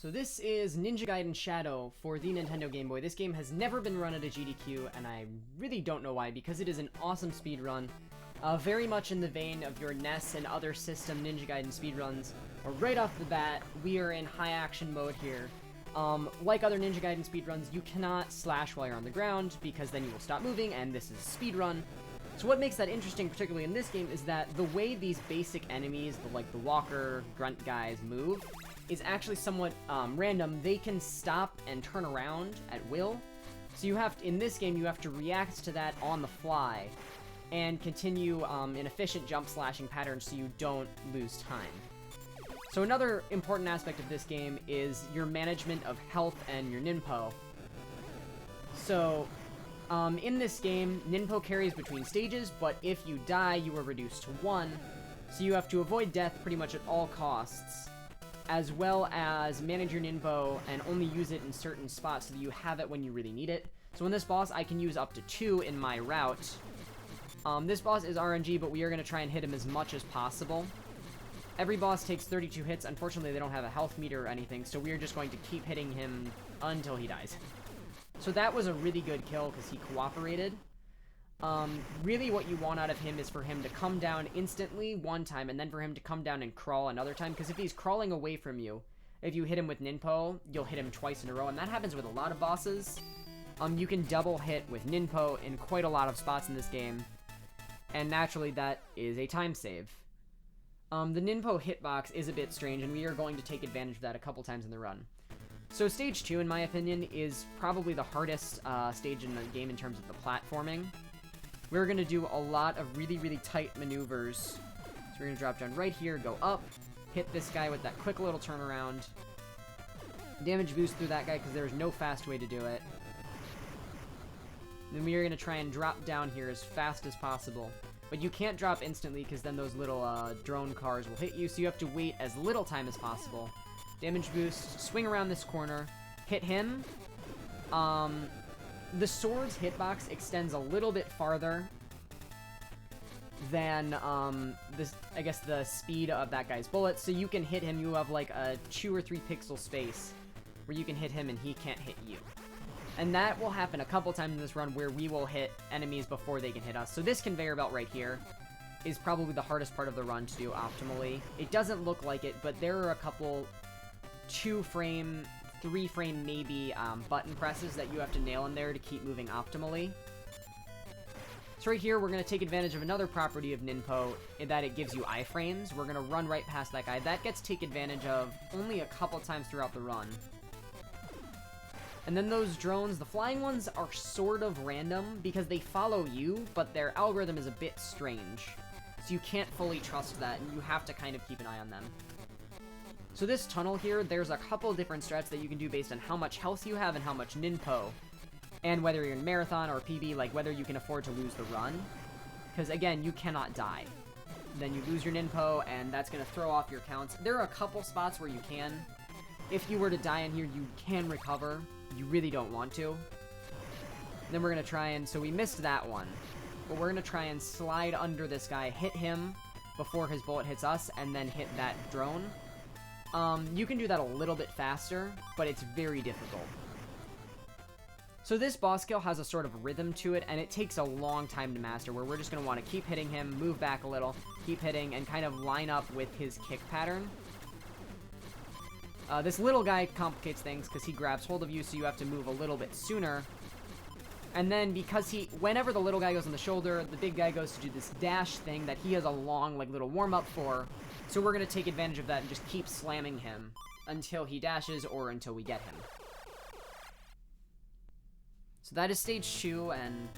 So this is Ninja Gaiden Shadow for the Nintendo Game Boy. This game has never been run at a GDQ, and I really don't know why, because it is an awesome speedrun. Very much in the vein of your NES and other system Ninja Gaiden speedruns. Right off the bat, we are in high action mode here. Like other Ninja Gaiden speedruns, you cannot slash while you're on the ground, because then you will stop moving, and this is a speedrun. So what makes that interesting, particularly in this game, is that the way these basic enemies, the walker, grunt guys, move, is actually somewhat random. They can stop and turn around at will. So you have to, in this game, you have to react to that on the fly, and continue an efficient jump slashing pattern so you don't lose time. So another important aspect of this game is your management of health and your ninpo. So, in this game, ninpo carries between stages, but if you die, you are reduced to 1, so you have to avoid death pretty much at all costs, as well as manage your ninpo and only use it in certain spots so that you have it when you really need it. So in this boss, I can use up to 2 in my route. This boss is RNG, but we are going to try and hit him as much as possible. Every boss takes 32 hits. Unfortunately, they don't have a health meter or anything, so we are just going to keep hitting him until he dies. So that was a really good kill because he cooperated. Really what you want out of him is for him to come down instantly one time, and then for him to come down and crawl another time, because if he's crawling away from you, if you hit him with ninpo, you'll hit him twice in a row, and that happens with a lot of bosses. You can double hit with ninpo in quite a lot of spots in this game, and naturally that is a time save. The ninpo hitbox is a bit strange, and we are going to take advantage of that a couple times in the run. So stage 2, in my opinion, is probably the hardest stage in the game in terms of the platforming. We're going to do a lot of really, really tight maneuvers. So we're going to drop down right here, go up, hit this guy with that quick little turnaround. Damage boost through that guy because there's no fast way to do it. Then we are going to try and drop down here as fast as possible. But you can't drop instantly because then those little drone cars will hit you, so you have to wait as little time as possible. Damage boost, swing around this corner, hit him. The sword's hitbox extends a little bit farther than, I guess the speed of that guy's bullets, so you can hit him. You have like a 2 or 3 pixel space where you can hit him and he can't hit you. And that will happen a couple times in this run where we will hit enemies before they can hit us. So this conveyor belt right here is probably the hardest part of the run to do optimally. It doesn't look like it, but there are a couple 2-frame, 3-frame maybe button presses that you have to nail in there to keep moving optimally. So right here, we're going to take advantage of another property of ninpo, in that it gives you iframes. We're going to run right past that guy. That gets taken advantage of only a couple times throughout the run. And then those drones, the flying ones, are sort of random because they follow you, but their algorithm is a bit strange. So you can't fully trust that, and you have to kind of keep an eye on them. So this tunnel here, there's a couple different strats that you can do based on how much health you have and how much ninpo. And whether you're in marathon or PB, like whether you can afford to lose the run. Because again, you cannot die. Then you lose your ninpo, and that's going to throw off your counts. There are a couple spots where you can. If you were to die in here, you can recover. You really don't want to. Then we're going to try and... So we missed that one. But we're going to try and slide under this guy, hit him before his bullet hits us, and then hit that drone. You can do that a little bit faster, but it's very difficult. So this boss kill has a sort of rhythm to it, and it takes a long time to master, where we're just going to want to keep hitting him, move back a little, keep hitting, and kind of line up with his kick pattern. This little guy complicates things because he grabs hold of you, so you have to move a little bit sooner. And then because whenever the little guy goes on the shoulder, the big guy goes to do this dash thing that he has a long, like, little warm-up for. So we're going to take advantage of that and just keep slamming him until he dashes or until we get him. So that is stage 2, and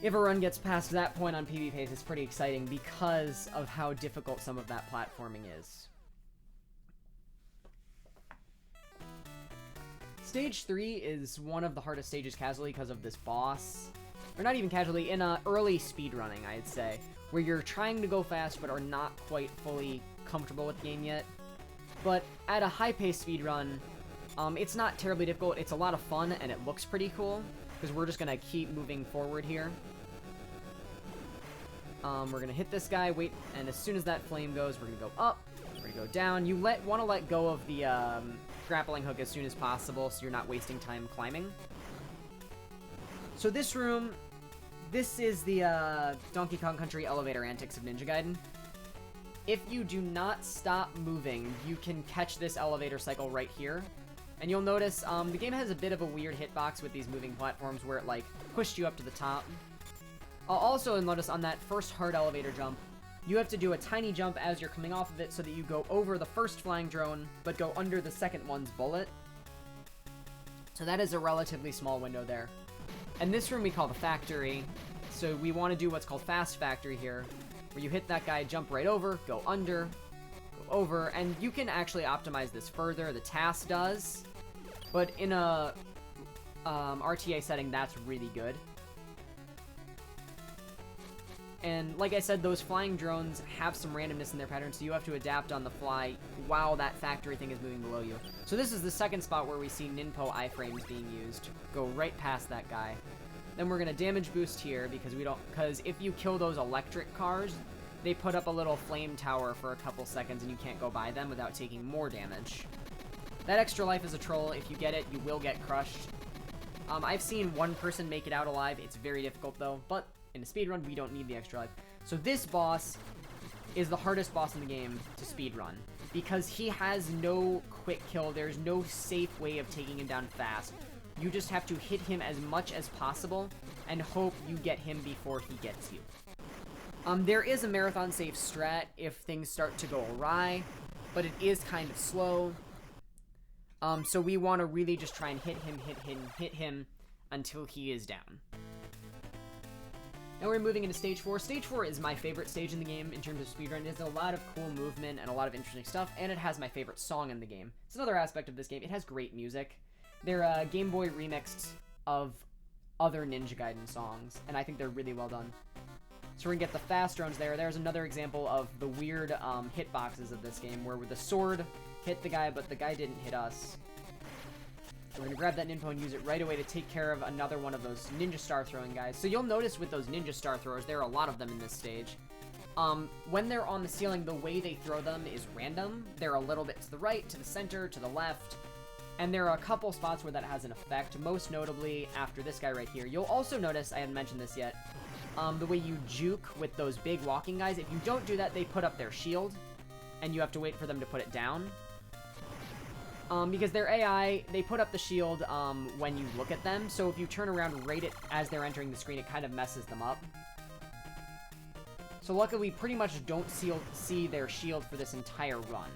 if a run gets past that point on PB pace, it's pretty exciting because of how difficult some of that platforming is. Stage 3 is one of the hardest stages casually because of this boss. Or not even casually, in early speedrunning, I'd say. Where you're trying to go fast but are not quite fully comfortable with the game yet. But at a high-paced speedrun, it's not terribly difficult. It's a lot of fun and it looks pretty cool. Because we're just going to keep moving forward here. We're gonna hit this guy, wait, and as soon as that flame goes, we're gonna go up, we're gonna go down. You want to let go of the grappling hook as soon as possible so you're not wasting time climbing. So this room, this is the Donkey Kong Country elevator antics of Ninja Gaiden. If you do not stop moving, you can catch this elevator cycle right here. And you'll notice the game has a bit of a weird hitbox with these moving platforms where it like pushed you up to the top. Also notice on that first hard elevator jump, you have to do a tiny jump as you're coming off of it so that you go over the first flying drone, but go under the second one's bullet. So that is a relatively small window there. And this room we call the factory. So we want to do what's called fast factory here, where you hit that guy, jump right over, go under, go over, and you can actually optimize this further. The task does, but in a RTA setting, that's really good. And like I said, those flying drones have some randomness in their pattern, so you have to adapt on the fly while that factory thing is moving below you. So this is the second spot where we see Ninpo iframes being used. Go right past that guy. Then we're gonna damage boost here because if you kill those electric cars, they put up a little flame tower for a couple seconds and you can't go by them without taking more damage. That extra life is a troll. If you get it, you will get crushed. I've seen one person make it out alive. It's very difficult though, but in a speedrun, we don't need the extra life. So this boss is the hardest boss in the game to speedrun because he has no quick kill. There's no safe way of taking him down fast. You just have to hit him as much as possible and hope you get him before he gets you. There is a marathon safe strat if things start to go awry, but it is kind of slow. So we want to really just try and hit him until he is down. Now we're moving into Stage 4. Stage 4 is my favorite stage in the game in terms of speedrun. It has a lot of cool movement and a lot of interesting stuff, and it has my favorite song in the game. It's another aspect of this game. It has great music. They're Game Boy remixed of other Ninja Gaiden songs, and I think they're really well done. So we're gonna get the fast drones there. There's another example of the weird hitboxes of this game, where with the sword hit the guy, but the guy didn't hit us. We're going to grab that Ninpo and use it right away to take care of another one of those ninja star throwing guys. So you'll notice with those ninja star throwers, there are a lot of them in this stage. When they're on the ceiling, the way they throw them is random. They're a little bit to the right, to the center, to the left. And there are a couple spots where that has an effect, most notably after this guy right here. You'll also notice, I haven't mentioned this yet, the way you juke with those big walking guys. If you don't do that, they put up their shield, and you have to wait for them to put it down. Because their AI, they put up the shield when you look at them, so if you turn around right as they're entering the screen, it kind of messes them up. So luckily, we pretty much don't see their shield for this entire run,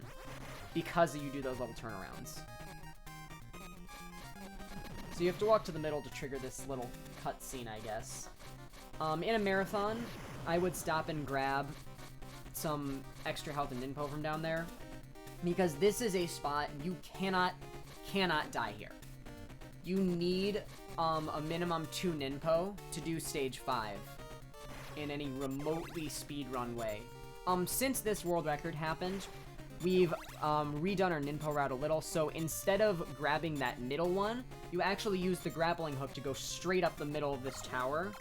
because you do those little turnarounds. So you have to walk to the middle to trigger this little cutscene, I guess. In a marathon, I would stop and grab some extra health and Ninpo from down there, because this is a spot you cannot die here. You need a minimum 2 Ninpo to do stage 5 in any remotely speedrun way. Since this world record happened, we've redone our Ninpo route a little, so instead of grabbing that middle one, you actually use the grappling hook to go straight up the middle of this tower,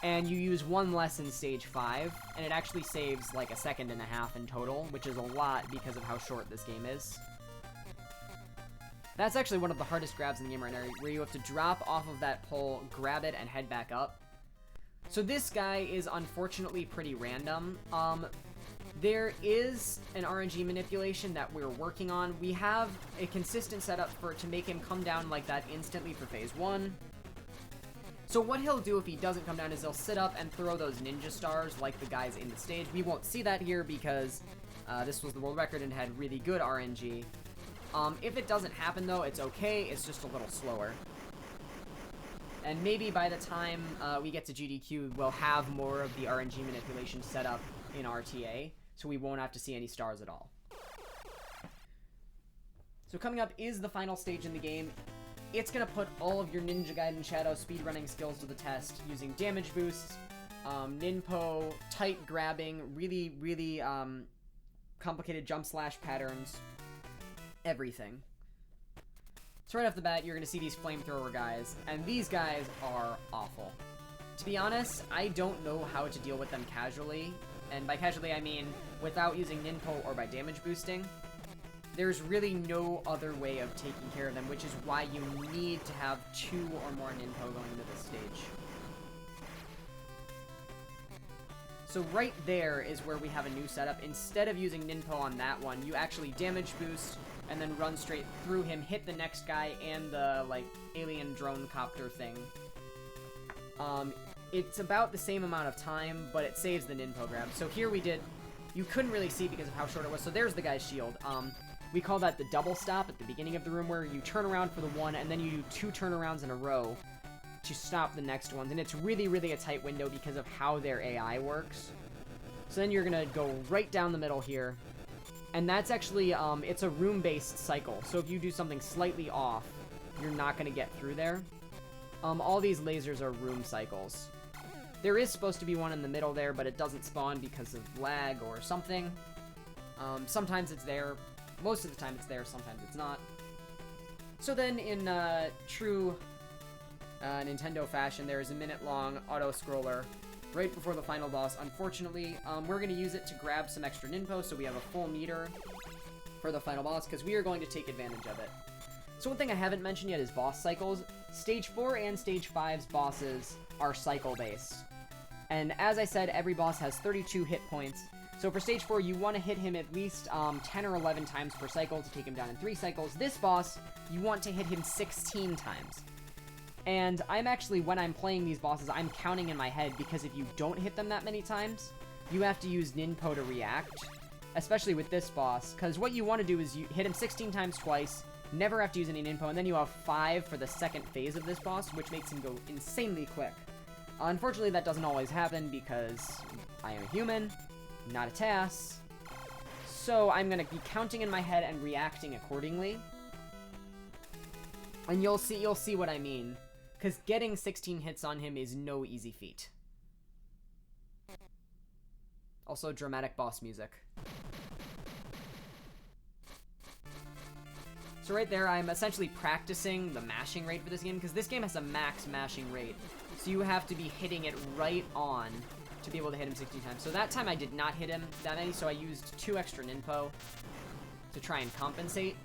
and you use one less in stage 5, and it actually saves like 1.5 seconds in total, which is a lot because of how short this game is. That's actually one of the hardest grabs in the game right now, where you have to drop off of that pole, grab it, and head back up. So this guy is unfortunately pretty random. There is an RNG manipulation that we're working on. We have a consistent setup to make him come down like that instantly for phase 1. So what he'll do if he doesn't come down is he'll sit up and throw those ninja stars like the guys in the stage. We won't see that here because this was the world record and had really good RNG. If it doesn't happen though, it's okay, it's just a little slower. And maybe by the time we get to GDQ, we'll have more of the RNG manipulation set up in RTA, so we won't have to see any stars at all. So coming up is the final stage in the game. It's going to put all of your Ninja Gaiden Shadow speedrunning skills to the test using damage boosts, Ninpo, tight grabbing, really complicated jump slash patterns, everything. So right off the bat, you're going to see these flamethrower guys, and these guys are awful. To be honest, I don't know how to deal with them casually, and by casually I mean without using Ninpo or by damage boosting. There's really no other way of taking care of them, which is why you need to have 2 or more Ninpo going into this stage. So right there is where we have a new setup. Instead of using Ninpo on that one, you actually damage boost and then run straight through him, hit the next guy and the, like, alien drone copter thing. It's about the same amount of time, but it saves the Ninpo grab. So here we did, you couldn't really see because of how short it was. So there's the guy's shield. We call that the double stop at the beginning of the room, where you turn around for the one and then you do 2 turnarounds in a row to stop the next ones. And it's really, really a tight window because of how their AI works. So then you're gonna go right down the middle here. And that's actually, it's a room-based cycle. So if you do something slightly off, you're not gonna get through there. All these lasers are room cycles. There is supposed to be one in the middle there, but it doesn't spawn because of lag or something. Sometimes it's there. Most of the time it's there, sometimes it's not. So then in true Nintendo fashion, there is a minute-long auto-scroller right before the final boss. Unfortunately, we're going to use it to grab some extra Ninpo, so we have a full meter for the final boss, because we are going to take advantage of it. So one thing I haven't mentioned yet is boss cycles. Stage 4 and Stage 5's bosses are cycle-based. And as I said, every boss has 32 hit points. So for Stage 4, you want to hit him at least 10 or 11 times per cycle to take him down in 3 cycles. This boss, you want to hit him 16 times. And I'm actually, when I'm playing these bosses, I'm counting in my head, because if you don't hit them that many times, you have to use Ninpo to react. Especially with this boss, because what you want to do is you hit him 16 times twice, never have to use any Ninpo, and then you have 5 for the second phase of this boss, which makes him go insanely quick. Unfortunately, that doesn't always happen because I am a human, not a TAS. So I'm going to be counting in my head and reacting accordingly. And you'll see what I mean, because getting 16 hits on him is no easy feat. Also, dramatic boss music. So right there, I'm essentially practicing the mashing rate for this game, because this game has a max mashing rate. So you have to be hitting it right on to be able to hit him 16 times. So that time I did not hit him that many, so I used 2 extra Ninpo to try and compensate.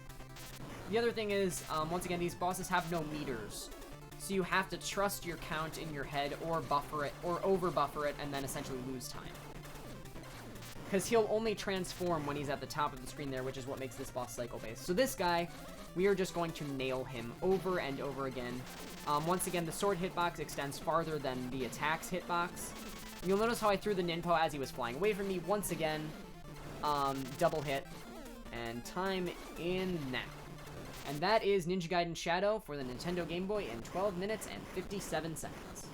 The other thing is, once again, these bosses have no meters. So you have to trust your count in your head, or buffer it, or over buffer it, and then essentially lose time. Because he'll only transform when he's at the top of the screen there, which is what makes this boss cycle-based. So this guy, we are just going to nail him over and over again. Once again, the sword hitbox extends farther than the attack's hitbox. You'll notice how I threw the Ninpo as he was flying away from me. Once again, double hit, and time in now. And that is Ninja Gaiden Shadow for the Nintendo Game Boy in 12 minutes and 57 seconds.